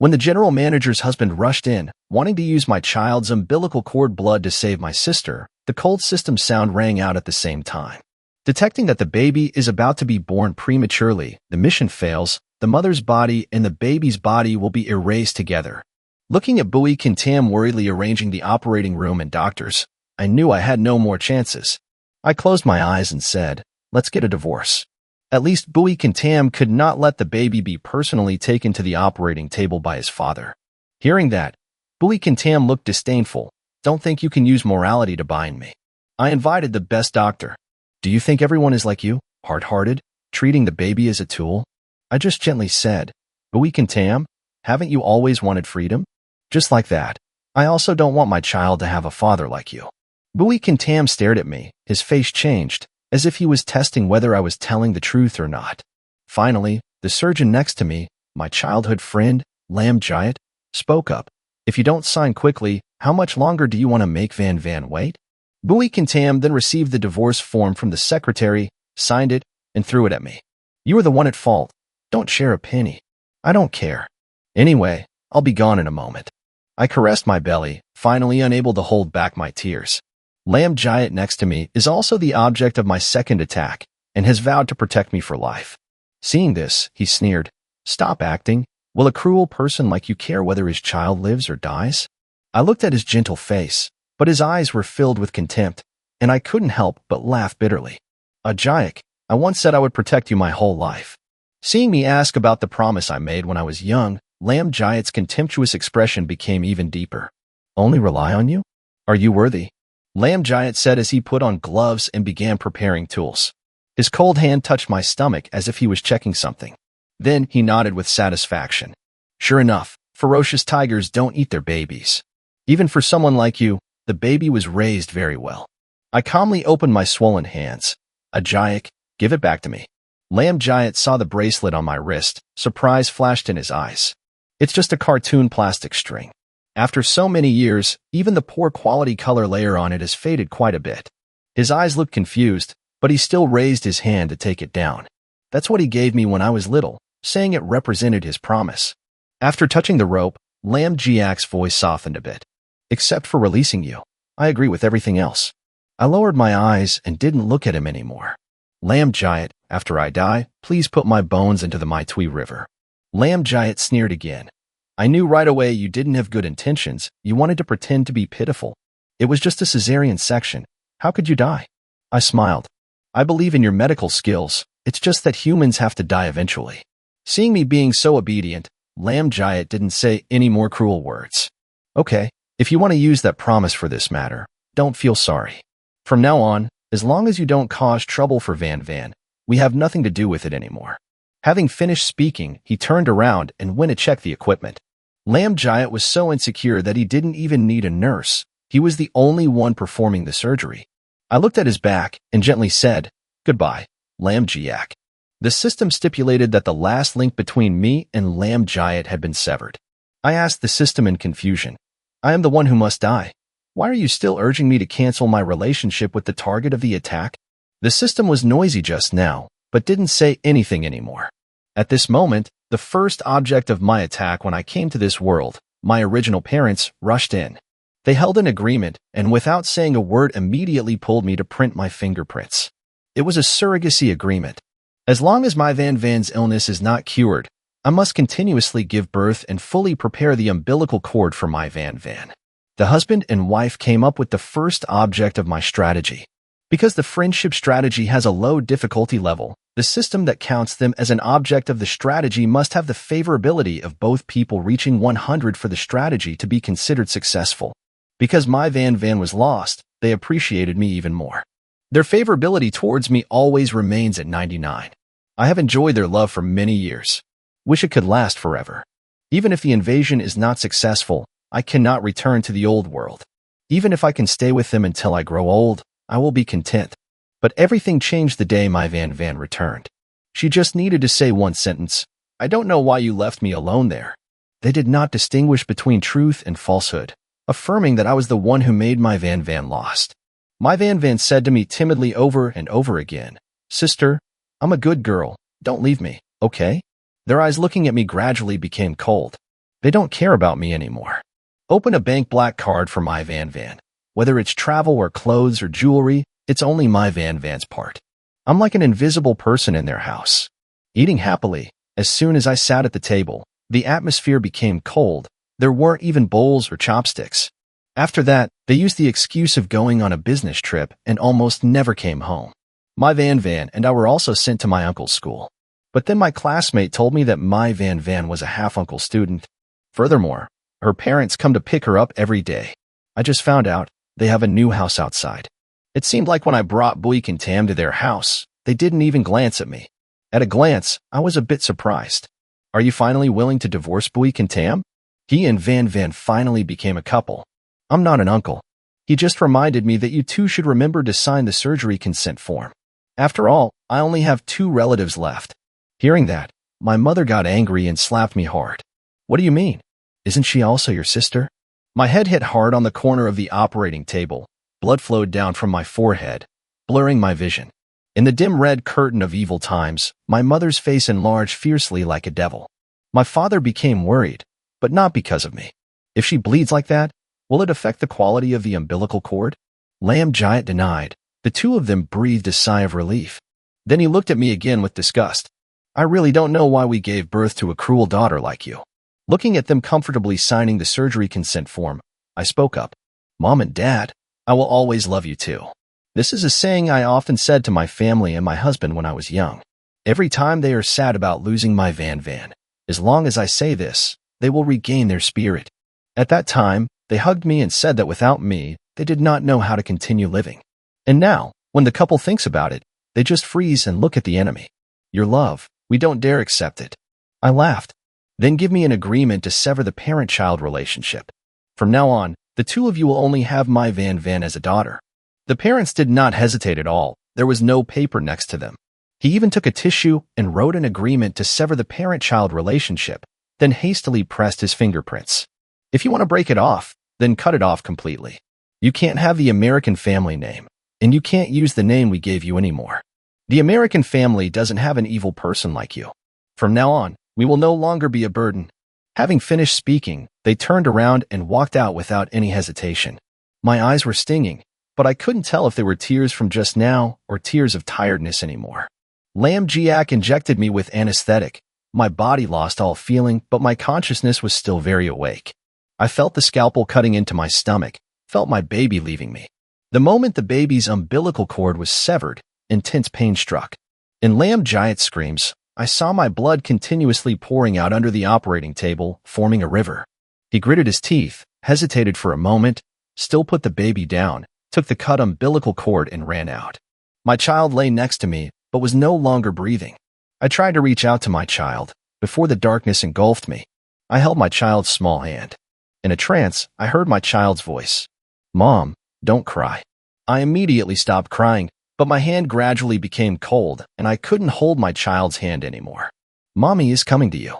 When the general manager's husband rushed in, wanting to use my child's umbilical cord blood to save my sister, the cold system sound rang out at the same time. Detecting that the baby is about to be born prematurely, the mission fails, the mother's body and the baby's body will be erased together. Looking at Bowie and Tam worriedly arranging the operating room and doctors, I knew I had no more chances. I closed my eyes and said, "Let's get a divorce." At least Bowie and Tam could not let the baby be personally taken to the operating table by his father. Hearing that, Bowie and Tam looked disdainful. "Don't think you can use morality to bind me." I invited the best doctor. "Do you think everyone is like you, hard-hearted, treating the baby as a tool?" I just gently said, "Bowie and Tam, haven't you always wanted freedom?" Just like that. "I also don't want my child to have a father like you." Bowie and Tam stared at me. His face changed, as if he was testing whether I was telling the truth or not. Finally, the surgeon next to me, my childhood friend, Lam Giant, spoke up. "If you don't sign quickly, how much longer do you want to make Van Van wait?" Bowie and Tam then received the divorce form from the secretary, signed it, and threw it at me. "You are the one at fault. Don't share a penny." "I don't care. Anyway, I'll be gone in a moment." I caressed my belly, finally unable to hold back my tears. Lam Giant next to me is also the object of my second attack and has vowed to protect me for life. Seeing this, he sneered, "Stop acting. Will a cruel person like you care whether his child lives or dies?" I looked at his gentle face, but his eyes were filled with contempt, and I couldn't help but laugh bitterly. "Ajayek, I once said I would protect you my whole life." Seeing me ask about the promise I made when I was young, Lam Giant's contemptuous expression became even deeper. "Only rely on you? Are you worthy?" Lam Giant said as he put on gloves and began preparing tools. His cold hand touched my stomach as if he was checking something. Then he nodded with satisfaction. "Sure enough, ferocious tigers don't eat their babies. Even for someone like you, the baby was raised very well." I calmly opened my swollen hands. "Ajayek, give it back to me." Lam Giant saw the bracelet on my wrist. Surprise flashed in his eyes. "It's just a cartoon plastic string. After so many years, even the poor quality color layer on it has faded quite a bit." His eyes looked confused, but he still raised his hand to take it down. "That's what he gave me when I was little," saying it represented his promise. After touching the rope, Lam Giant's voice softened a bit. "Except for releasing you, I agree with everything else." I lowered my eyes and didn't look at him anymore. "Lam Giant, after I die, please put my bones into the Maitui River." Lam Giant sneered again. "I knew right away you didn't have good intentions. You wanted to pretend to be pitiful. It was just a cesarean section. How could you die?" I smiled. "I believe in your medical skills. It's just that humans have to die eventually." Seeing me being so obedient, Lam Giant didn't say any more cruel words. "Okay, if you want to use that promise for this matter, don't feel sorry. From now on, as long as you don't cause trouble for Van Van, we have nothing to do with it anymore." Having finished speaking, he turned around and went to check the equipment. Lam Giant was so insecure that he didn't even need a nurse. He was the only one performing the surgery. I looked at his back and gently said, "Goodbye, Lam Giant." The system stipulated that the last link between me and Lam Giant had been severed. I asked the system in confusion, "I am the one who must die. Why are you still urging me to cancel my relationship with the target of the attack?" The system was noisy just now, but didn't say anything anymore. At this moment, the first object of my attack when I came to this world, my original parents, rushed in. They held an agreement and without saying a word immediately pulled me to print my fingerprints. It was a surrogacy agreement. As long as my Van Van's illness is not cured, I must continuously give birth and fully prepare the umbilical cord for my Van Van. The husband and wife came up with the first object of my strategy. Because the friendship strategy has a low difficulty level, the system that counts them as an object of the strategy must have the favorability of both people reaching 100 for the strategy to be considered successful. Because my Van Van was lost, they appreciated me even more. Their favorability towards me always remains at 99. I have enjoyed their love for many years. Wish it could last forever. Even if the invasion is not successful, I cannot return to the old world. Even if I can stay with them until I grow old, I will be content. But everything changed the day my Van Van returned. She just needed to say one sentence, "I don't know why you left me alone there." They did not distinguish between truth and falsehood, affirming that I was the one who made my Van Van lost. My Van Van said to me timidly over and over again, "Sister, I'm a good girl. Don't leave me, okay?" Their eyes looking at me gradually became cold. They don't care about me anymore. Open a bank black card for my Van. Whether it's travel or clothes or jewelry, it's only my Van's part. I'm like an invisible person in their house. Eating happily, as soon as I sat at the table, the atmosphere became cold. There weren't even bowls or chopsticks. After that, they used the excuse of going on a business trip and almost never came home. My Van and I were also sent to my uncle's school. But then my classmate told me that my Van was a half-uncle student. Furthermore, her parents come to pick her up every day. I just found out they have a new house outside. It seemed like when I brought Buick and Tam to their house, they didn't even glance at me. At a glance, I was a bit surprised. Are you finally willing to divorce Buick and Tam? He and Van finally became a couple. I'm not an uncle. He just reminded me that you two should remember to sign the surgery consent form. After all, I only have 2 relatives left. Hearing that, my mother got angry and slapped me hard. What do you mean? Isn't she also your sister? My head hit hard on the corner of the operating table. Blood flowed down from my forehead, blurring my vision. In the dim red curtain of evil times, my mother's face enlarged fiercely like a devil. My father became worried, but not because of me. If she bleeds like that, will it affect the quality of the umbilical cord? Lamb Giant denied. The two of them breathed a sigh of relief. Then he looked at me again with disgust. I really don't know why we gave birth to a cruel daughter like you. Looking at them comfortably signing the surgery consent form, I spoke up. Mom and Dad, I will always love you too. This is a saying I often said to my family and my husband when I was young. Every time they are sad about losing my Van, as long as I say this, they will regain their spirit. At that time, they hugged me and said that without me, they did not know how to continue living. And now, when the couple thinks about it, they just freeze and look at the enemy. Your love, we don't dare accept it. I laughed. Then give me an agreement to sever the parent-child relationship. From now on, the two of you will only have my Van as a daughter. The parents did not hesitate at all. There was no paper next to them. He even took a tissue and wrote an agreement to sever the parent-child relationship, then hastily pressed his fingerprints. If you want to break it off, then cut it off completely. You can't have the American family name, and you can't use the name we gave you anymore. The American family doesn't have an evil person like you. From now on, we will no longer be a burden. Having finished speaking, they turned around and walked out without any hesitation. My eyes were stinging, but I couldn't tell if they were tears from just now or tears of tiredness anymore. Lamb Giac injected me with anesthetic. My body lost all feeling, but my consciousness was still very awake. I felt the scalpel cutting into my stomach, felt my baby leaving me. The moment the baby's umbilical cord was severed, intense pain struck. In Lamb Giant's screams, I saw my blood continuously pouring out under the operating table, forming a river. He gritted his teeth, hesitated for a moment, still put the baby down, took the cut umbilical cord and ran out. My child lay next to me, but was no longer breathing. I tried to reach out to my child, before the darkness engulfed me. I held my child's small hand. In a trance, I heard my child's voice. Mom, don't cry. I immediately stopped crying, but my hand gradually became cold, and I couldn't hold my child's hand anymore. Mommy is coming to you.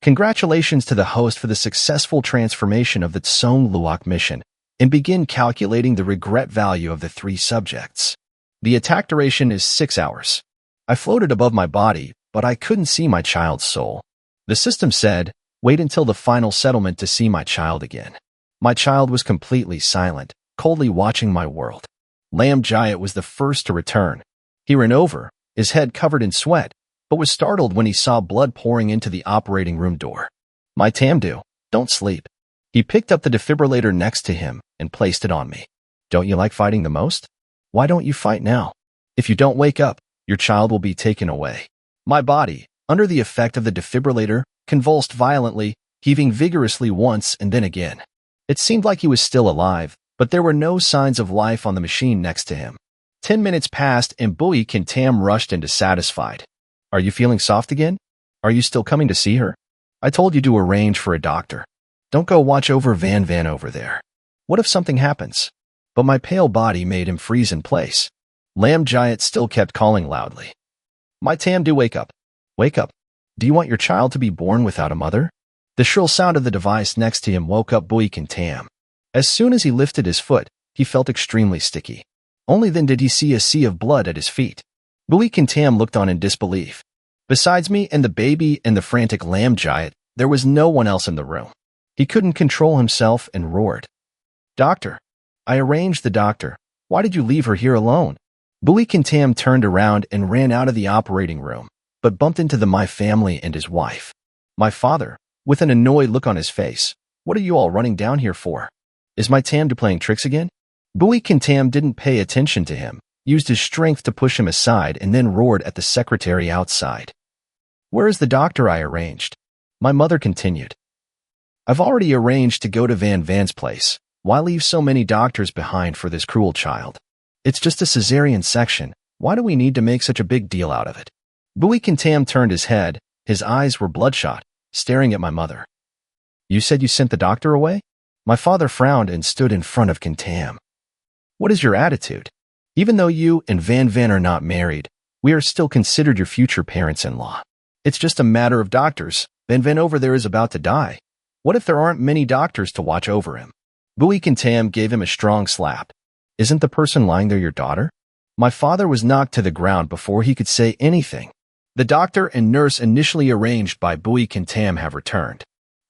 Congratulations to the host for the successful transformation of the Tsong Luok mission, and begin calculating the regret value of the 3 subjects. The attack duration is 6 hours. I floated above my body, but I couldn't see my child's soul. The system said, wait until the final settlement to see my child again. My child was completely silent, coldly watching my world. Lamb Giant was the first to return. He ran over, his head covered in sweat, but was startled when he saw blood pouring into the operating room door. My Tamdu, don't sleep. He picked up the defibrillator next to him and placed it on me. Don't you like fighting the most? Why don't you fight now? If you don't wake up, your child will be taken away. My body, under the effect of the defibrillator, convulsed violently, heaving vigorously once and then again. It seemed like he was still alive, but there were no signs of life on the machine next to him. 10 minutes passed and Buick and Tam rushed in dissatisfied. Are you feeling soft again? Are you still coming to see her? I told you to arrange for a doctor. Don't go watch over Van over there. What if something happens? But my pale body made him freeze in place. Lamb Giant still kept calling loudly. My Tam, do wake up. Wake up. Do you want your child to be born without a mother? The shrill sound of the device next to him woke up Buick and Tam. As soon as he lifted his foot, he felt extremely sticky. Only then did he see a sea of blood at his feet. Buick and Tam looked on in disbelief. Besides me and the baby and the frantic Lamb Giant, there was no one else in the room. He couldn't control himself and roared. Doctor! I arranged the doctor. Why did you leave her here alone? Bully Tam turned around and ran out of the operating room, but bumped into my family and his wife. My father, with an annoyed look on his face. What are you all running down here for? Is my Tam playing tricks again? Bully Tam didn't pay attention to him, used his strength to push him aside, and then roared at the secretary outside. Where is the doctor I arranged? My mother continued. I've already arranged to go to Van Van's place. Why leave so many doctors behind for this cruel child? It's just a cesarean section. Why do we need to make such a big deal out of it? Bully Tam turned his head. His eyes were bloodshot, staring at my mother. You said you sent the doctor away? My father frowned and stood in front of Tam. What is your attitude? Even though you and Van Van are not married, we are still considered your future parents-in-law. It's just a matter of doctors. Van Van over there is about to die. What if there aren't many doctors to watch over him? Bully Tam gave him a strong slap. Isn't the person lying there your daughter? My father was knocked to the ground before he could say anything. The doctor and nurse initially arranged by Bully Tam have returned.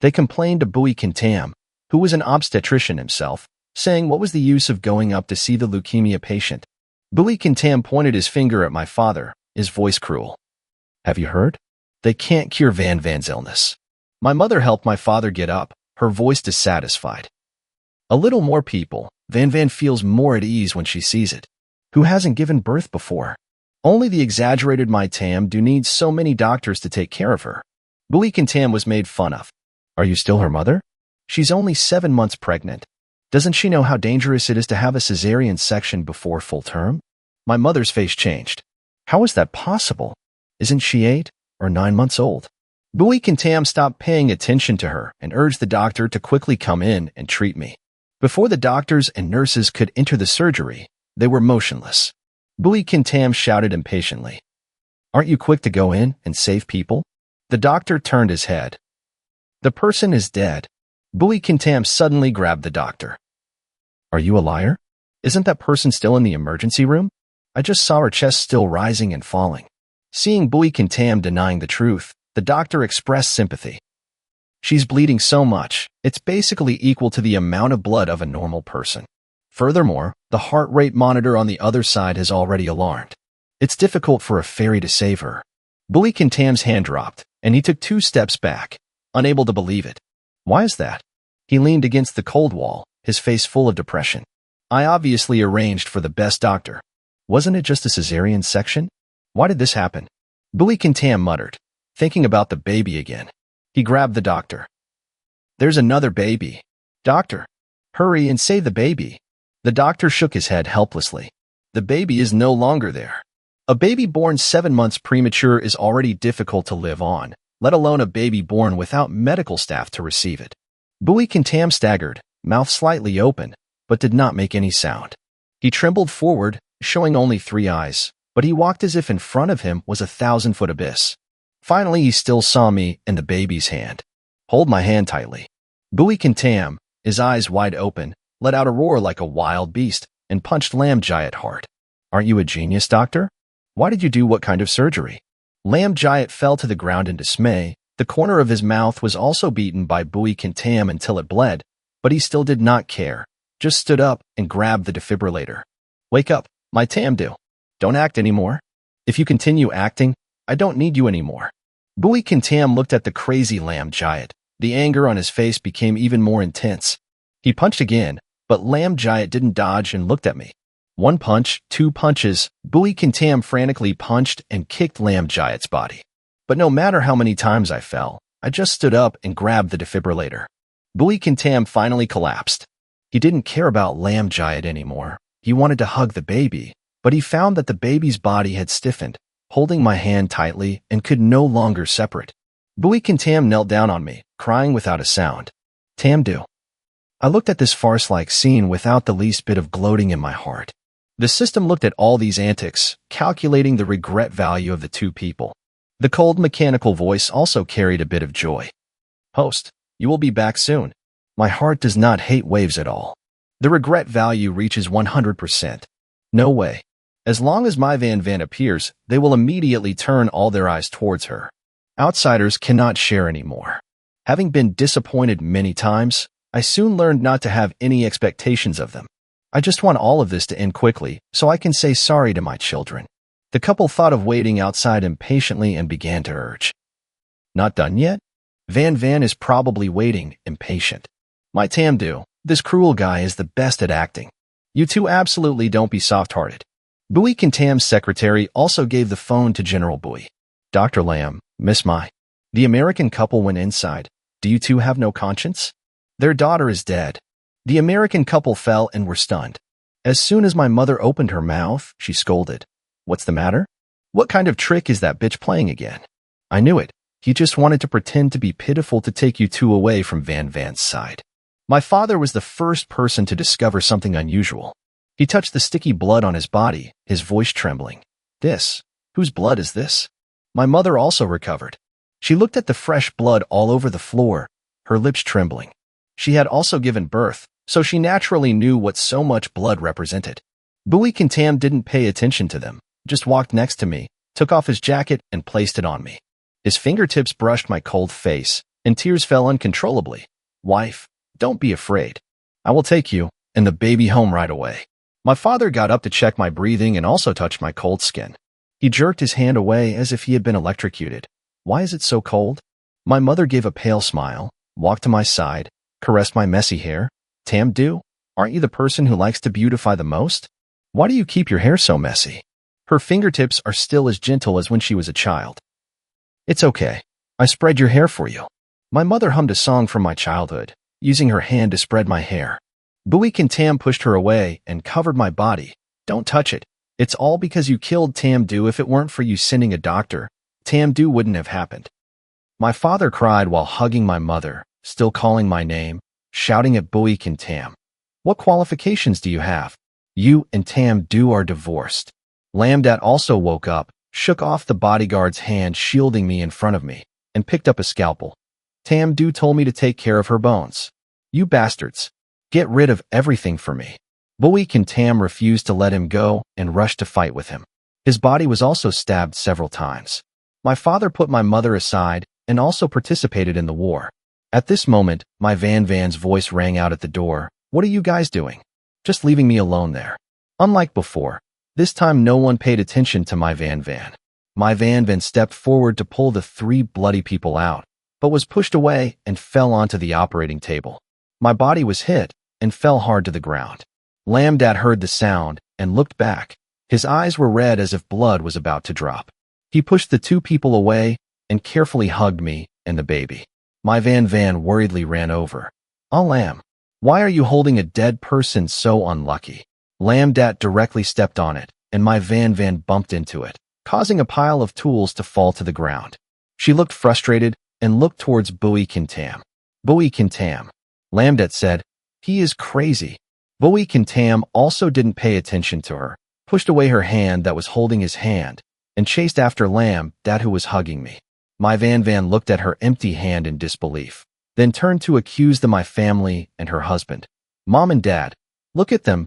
They complained to Bully Tam, who was an obstetrician himself, saying what was the use of going up to see the leukemia patient. Bully Tam pointed his finger at my father, his voice cruel. Have you heard? They can't cure Van Van's illness. My mother helped my father get up, her voice dissatisfied. A little more people. Van Van feels more at ease when she sees it. Who hasn't given birth before? Only the exaggerated my Tam do need so many doctors to take care of her. Bully Tam was made fun of. Are you still her mother? She's only 7 months pregnant. Doesn't she know how dangerous it is to have a cesarean section before full term? My mother's face changed. How is that possible? Isn't she 8 or 9 months old? Bully Tam stopped paying attention to her and urged the doctor to quickly come in and treat me. Before the doctors and nurses could enter the surgery, they were motionless. Bully Tam shouted impatiently. Aren't you quick to go in and save people? The doctor turned his head. The person is dead. Bully Tam suddenly grabbed the doctor. Are you a liar? Isn't that person still in the emergency room? I just saw her chest still rising and falling. Seeing Bully Tam denying the truth, the doctor expressed sympathy. She's bleeding so much, it's basically equal to the amount of blood of a normal person. Furthermore, the heart rate monitor on the other side has already alarmed. It's difficult for a fairy to save her. Bully Tam's hand dropped, and he took 2 steps back, unable to believe it. Why is that? He leaned against the cold wall, his face full of depression. I obviously arranged for the best doctor. Wasn't it just a cesarean section? Why did this happen? Bully Tam muttered, thinking about the baby again. He grabbed the doctor. There's another baby. Doctor, hurry and save the baby. The doctor shook his head helplessly. The baby is no longer there. A baby born 7 months premature is already difficult to live on, let alone a baby born without medical staff to receive it. Bully Tam staggered, mouth slightly open, but did not make any sound. He trembled forward, showing only 3 eyes, but he walked as if in front of him was a 1,000-foot abyss. Finally, he still saw me and the baby's hand. Hold my hand tightly. Bully Tam, his eyes wide open, let out a roar like a wild beast and punched Lamb Giant hard. Aren't you a genius, doctor? Why did you do what kind of surgery? Lamb Giant fell to the ground in dismay. The corner of his mouth was also beaten by Bully Tam until it bled, but he still did not care, just stood up and grabbed the defibrillator. Wake up, my Tamdu. Don't act anymore. If you continue acting, I don't need you anymore. Bully Tam looked at the crazy Lamb Giant. The anger on his face became even more intense. He punched again, but Lamb Giant didn't dodge and looked at me. 1 punch, 2 punches, Bully Tam frantically punched and kicked Lamb Giant's body. But no matter how many times I fell, I just stood up and grabbed the defibrillator. Bully Tam finally collapsed. He didn't care about Lamb Giant anymore. He wanted to hug the baby, but he found that the baby's body had stiffened, holding my hand tightly and could no longer separate. Bully Tam knelt down on me, crying without a sound. Tamdu. I looked at this farce-like scene without the least bit of gloating in my heart. The system looked at all these antics, calculating the regret value of the 2 people. The cold mechanical voice also carried a bit of joy. Host, you will be back soon. My heart does not hate waves at all. The regret value reaches 100%. No way. As long as my Van Van appears, they will immediately turn all their eyes towards her. Outsiders cannot share anymore. Having been disappointed many times, I soon learned not to have any expectations of them. I just want all of this to end quickly so I can say sorry to my children. The couple thought of waiting outside impatiently and began to urge. Not done yet? Van is probably waiting, impatient. My Tamdu, this cruel guy is the best at acting. You two absolutely don't be soft-hearted. Bui Kintam's secretary also gave the phone to General Bui. Dr. Lamb, Miss Mai. The American couple went inside. Do you two have no conscience? Their daughter is dead. The American couple fell and were stunned. As soon as my mother opened her mouth, she scolded. What's the matter? What kind of trick is that bitch playing again? I knew it. He just wanted to pretend to be pitiful to take you two away from Van's side. My father was the first person to discover something unusual. He touched the sticky blood on his body, his voice trembling. This? Whose blood is this? My mother also recovered. She looked at the fresh blood all over the floor, her lips trembling. She had also given birth, so she naturally knew what so much blood represented. Bui Kintam didn't pay attention to them, just walked next to me, took off his jacket and placed it on me. His fingertips brushed my cold face, and tears fell uncontrollably. Wife, don't be afraid. I will take you and the baby home right away. My father got up to check my breathing and also touched my cold skin. He jerked his hand away as if he had been electrocuted. Why is it so cold? My mother gave a pale smile, walked to my side, caressed my messy hair. Tamdu, aren't you the person who likes to beautify the most? Why do you keep your hair so messy? Her fingertips are still as gentle as when she was a child. It's okay. I spread your hair for you. My mother hummed a song from my childhood, using her hand to spread my hair. Bui Kintam pushed her away and covered my body. Don't touch it. It's all because you killed Tamdu. If it weren't for you sending a doctor, Tamdu wouldn't have happened. My father cried while hugging my mother, still calling my name, shouting at Bui Kintam. What qualifications do you have? You and Tamdu are divorced. Lamdat also woke up, shook off the bodyguard's hand shielding me in front of me, and picked up a scalpel. Tamdu told me to take care of her bones. You bastards. Get rid of everything for me. Bui Kintam refused to let him go and rushed to fight with him. His body was also stabbed several times. My father put my mother aside and also participated in the war. At this moment, my Van's voice rang out at the door. What are you guys doing? Just leaving me alone there. Unlike before, this time no one paid attention to my Van. My Van stepped forward to pull the three bloody people out, but was pushed away and fell onto the operating table. My body was hit and fell hard to the ground. Lamdat heard the sound and looked back. His eyes were red as if blood was about to drop. He pushed the two people away and carefully hugged me and the baby. My Van worriedly ran over. Oh, Lamb, why are you holding a dead person? So unlucky. Lamdat directly stepped on it, and my Van bumped into it, causing a pile of tools to fall to the ground. She looked frustrated and looked towards Bui Kintam. Bui Kintam. Lamdat said, he is crazy. Bui Kintam also didn't pay attention to her, pushed away her hand that was holding his hand, and chased after Lamdat who was hugging me. My Van looked at her empty hand in disbelief, then turned to accuse my family and her husband. Mom and Dad, look at them,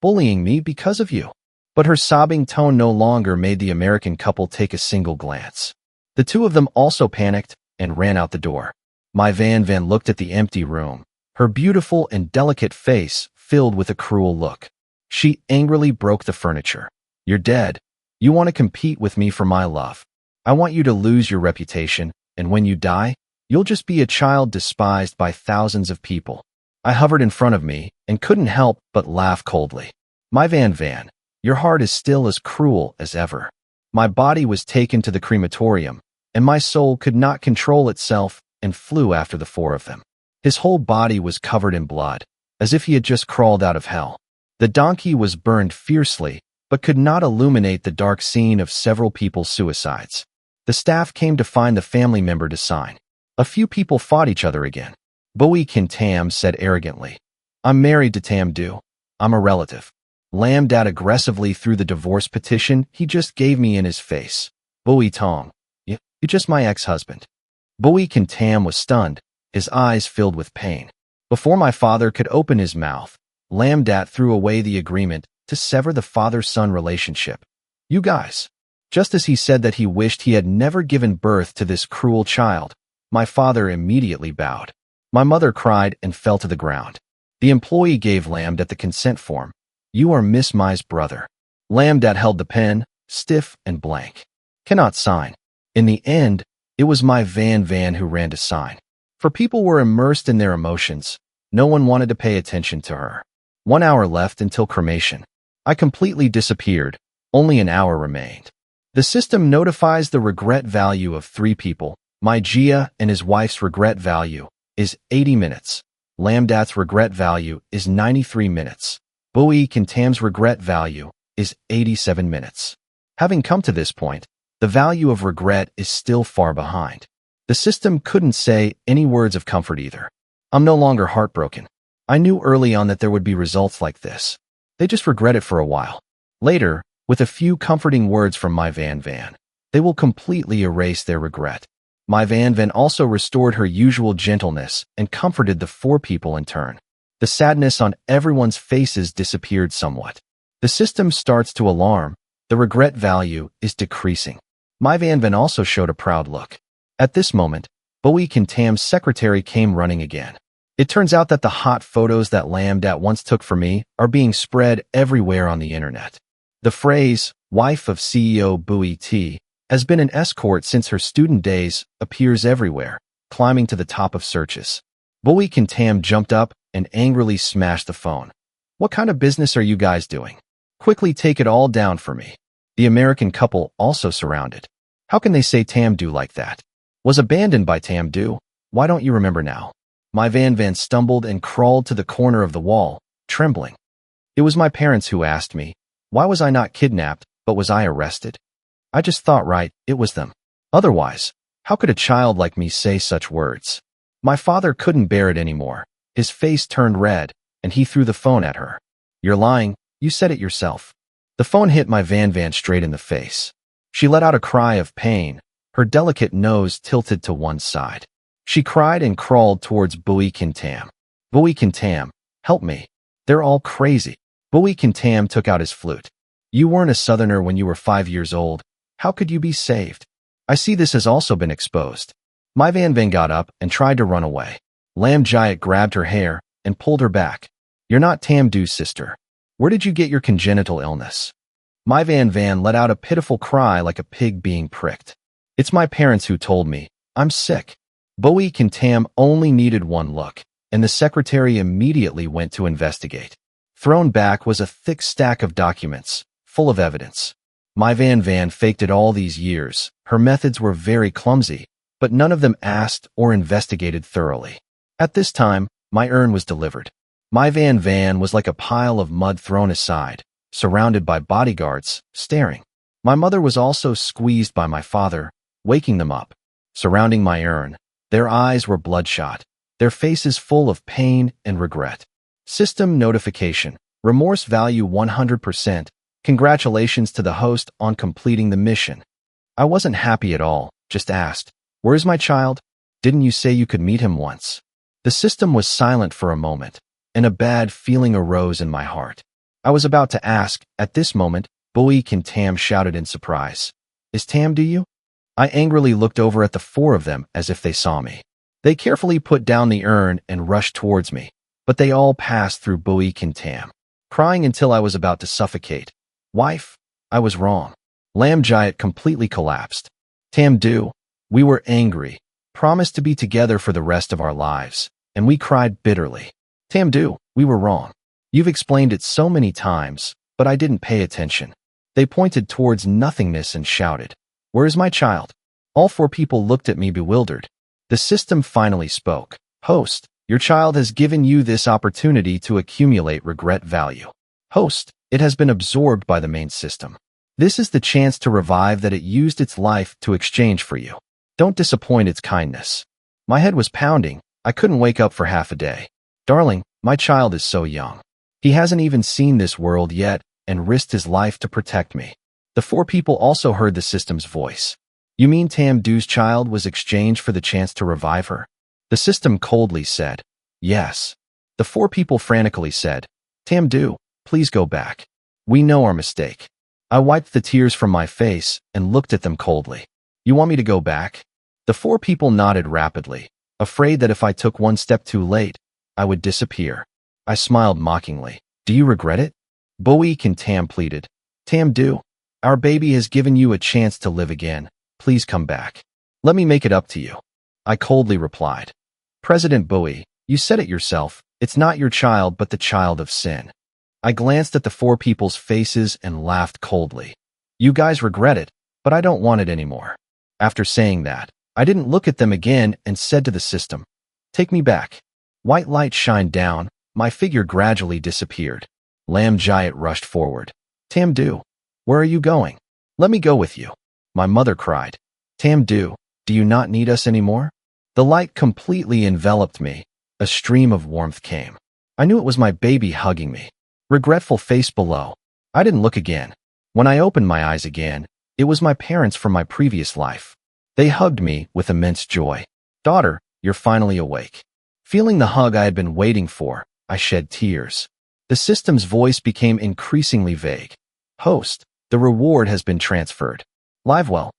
bullying me because of you. But her sobbing tone no longer made the American couple take a single glance. The two of them also panicked and ran out the door. My Van looked at the empty room, her beautiful and delicate face filled with a cruel look. She angrily broke the furniture. You're dead. You want to compete with me for my love. I want you to lose your reputation, and when you die, you'll just be a child despised by thousands of people. I hovered in front of me and couldn't help but laugh coldly. My Van, your heart is still as cruel as ever. My body was taken to the crematorium, and my soul could not control itself and flew after the four of them. His whole body was covered in blood, as if he had just crawled out of hell. The donkey was burned fiercely, but could not illuminate the dark scene of several people's suicides. The staff came to find the family member to sign. A few people fought each other again. Bui Kintam said arrogantly, I'm married to Tamdu. I'm a relative. Lamdat aggressively threw the divorce petition he just gave me in his face. Bui Tong, you're just my ex-husband. Bui Kintam was stunned, his eyes filled with pain. Before my father could open his mouth, Lamdat threw away the agreement to sever the father-son relationship. You guys. Just as he said that he wished he had never given birth to this cruel child, My father immediately bowed. My mother cried and fell to the ground. The employee gave Lamdat the consent form. You are Miss Mai's brother. Lamdat held the pen, stiff and blank. Cannot sign. In the end, it was my Van who ran to sign. For people were immersed in their emotions. No one wanted to pay attention to her. 1 hour left until cremation. I completely disappeared. Only an hour remained. The system notifies the regret value of 3 people. My Gia and his wife's regret value is 80 minutes. Lamdat's regret value is 93 minutes. Bowie Kintam's regret value is 87 minutes. Having come to this point, the value of regret is still far behind. The system couldn't say any words of comfort either. I'm no longer heartbroken. I knew early on that there would be results like this. They just regret it for a while. Later, with a few comforting words from my Van, they will completely erase their regret. My Van also restored her usual gentleness and comforted the 4 people in turn. The sadness on everyone's faces disappeared somewhat. The system starts to alarm. The regret value is decreasing. My Van also showed a proud look. At this moment, Bowie Kintam's secretary came running again. It turns out that the hot photos that Lamdat once took for me are being spread everywhere on the internet. The phrase, wife of CEO Bowie T, has been an escort since her student days, appears everywhere, climbing to the top of searches. Bowie Kintam jumped up and angrily smashed the phone. What kind of business are you guys doing? Quickly take it all down for me. The American couple also surrounded. How can they say Tamdu like that? Was abandoned by Tamdu? Why don't you remember now? My Van stumbled and crawled to the corner of the wall, trembling. It was my parents who asked me, why was I not kidnapped, but was I arrested? I just thought right, it was them. Otherwise, how could a child like me say such words? My father couldn't bear it anymore. His face turned red, and he threw the phone at her. You're lying, you said it yourself. The phone hit my Van straight in the face. She let out a cry of pain, her delicate nose tilted to one side. She cried and crawled towards Bowie Kintam. Bowie Kintam, help me. They're all crazy. Bowie Kintam took out his flute. You weren't a Southerner when you were 5 years old. How could you be saved? I see this has also been exposed. My Van got up and tried to run away. Lamdat grabbed her hair and pulled her back. You're not Tamdu's sister. Where did you get your congenital illness? My Van let out a pitiful cry like a pig being pricked. It's my parents who told me. I'm sick. Bowie Kintam only needed one look, and the secretary immediately went to investigate. Thrown back was a thick stack of documents, full of evidence. My Van faked it all these years. Her methods were very clumsy, but none of them asked or investigated thoroughly. At this time, my urn was delivered. My Van was like a pile of mud thrown aside, surrounded by bodyguards, staring. My mother was also squeezed by my father, waking them up. Surrounding my urn, their eyes were bloodshot, their faces full of pain and regret. System notification, remorse value 100%. Congratulations to the host on completing the mission. I wasn't happy at all, just asked, where's my child? Didn't you say you could meet him once? The system was silent for a moment, and a bad feeling arose in my heart. I was about to ask. At this moment, Bowie Kintam shouted in surprise. Is Tamdu you? I angrily looked over at the 4 of them as if they saw me. They carefully put down the urn and rushed towards me, but they all passed through Bowie Kintam, crying until I was about to suffocate. Wife, I was wrong. Lamdat completely collapsed. Tamdu, we were angry, promised to be together for the rest of our lives, and we cried bitterly. Tamdu, we were wrong. You've explained it so many times, but I didn't pay attention. They pointed towards nothingness and shouted, where is my child? All 4 people looked at me bewildered. The system finally spoke. Host, your child has given you this opportunity to accumulate regret value. Host, it has been absorbed by the main system. This is the chance to revive that it used its life to exchange for you. Don't disappoint its kindness. My head was pounding. I couldn't wake up for half a day. Darling, my child is so young. He hasn't even seen this world yet and risked his life to protect me. The 4 people also heard the system's voice. You mean Tamdu's child was exchanged for the chance to revive her? The system coldly said, yes. The 4 people frantically said, Tamdu, please go back. We know our mistake. I wiped the tears from my face and looked at them coldly. You want me to go back? The four people nodded rapidly, afraid that if I took one step too late, I would disappear. I smiled mockingly. Do you regret it? Bowie and Tam pleaded. Tam do. Our baby has given you a chance to live again. Please come back. Let me make it up to you. I coldly replied. President Bowie, you said it yourself. It's not your child but the child of sin. I glanced at the four people's faces and laughed coldly. You guys regret it, but I don't want it anymore. After saying that, I didn't look at them again and said to the system, take me back. White light shined down, my figure gradually disappeared. Lamb Giant rushed forward. Tam do, where are you going? Let me go with you. My mother cried. Tam do you not need us anymore? The light completely enveloped me. A stream of warmth came. I knew it was my baby hugging me. Regretful face below. I didn't look again. When I opened my eyes again, it was my parents from my previous life. They hugged me with immense joy. Daughter, you're finally awake. Feeling the hug I had been waiting for, I shed tears. The system's voice became increasingly vague. Host, the reward has been transferred. Livewell.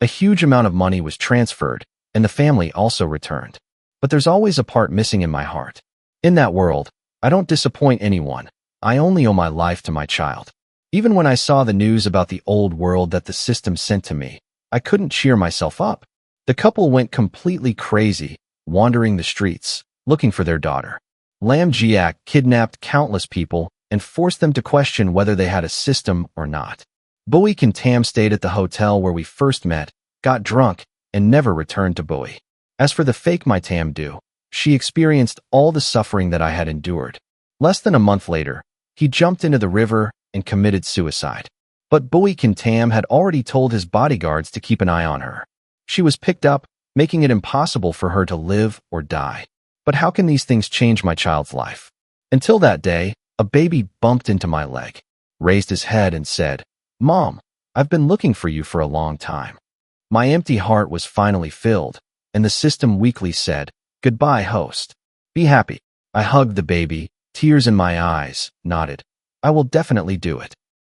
A huge amount of money was transferred, and the family also returned. But there's always a part missing in my heart. In that world, I don't disappoint anyone. I only owe my life to my child. Even when I saw the news about the old world that the system sent to me, I couldn't cheer myself up. The couple went completely crazy, wandering the streets, looking for their daughter. Lamb Giant kidnapped countless people and forced them to question whether they had a system or not. Bowie and Tam stayed at the hotel where we first met, got drunk, and never returned to Bowie. As for the fake my Tam do, she experienced all the suffering that I had endured. Less than a month later, he jumped into the river and committed suicide. But Bowie and Tam had already told his bodyguards to keep an eye on her. She was picked up, making it impossible for her to live or die. But how can these things change my child's life? Until that day, a baby bumped into my leg, raised his head and said, Mom, I've been looking for you for a long time. My empty heart was finally filled, and the system weakly said, Goodbye, host. Be happy. I hugged the baby, tears in my eyes, nodded. I will definitely do it.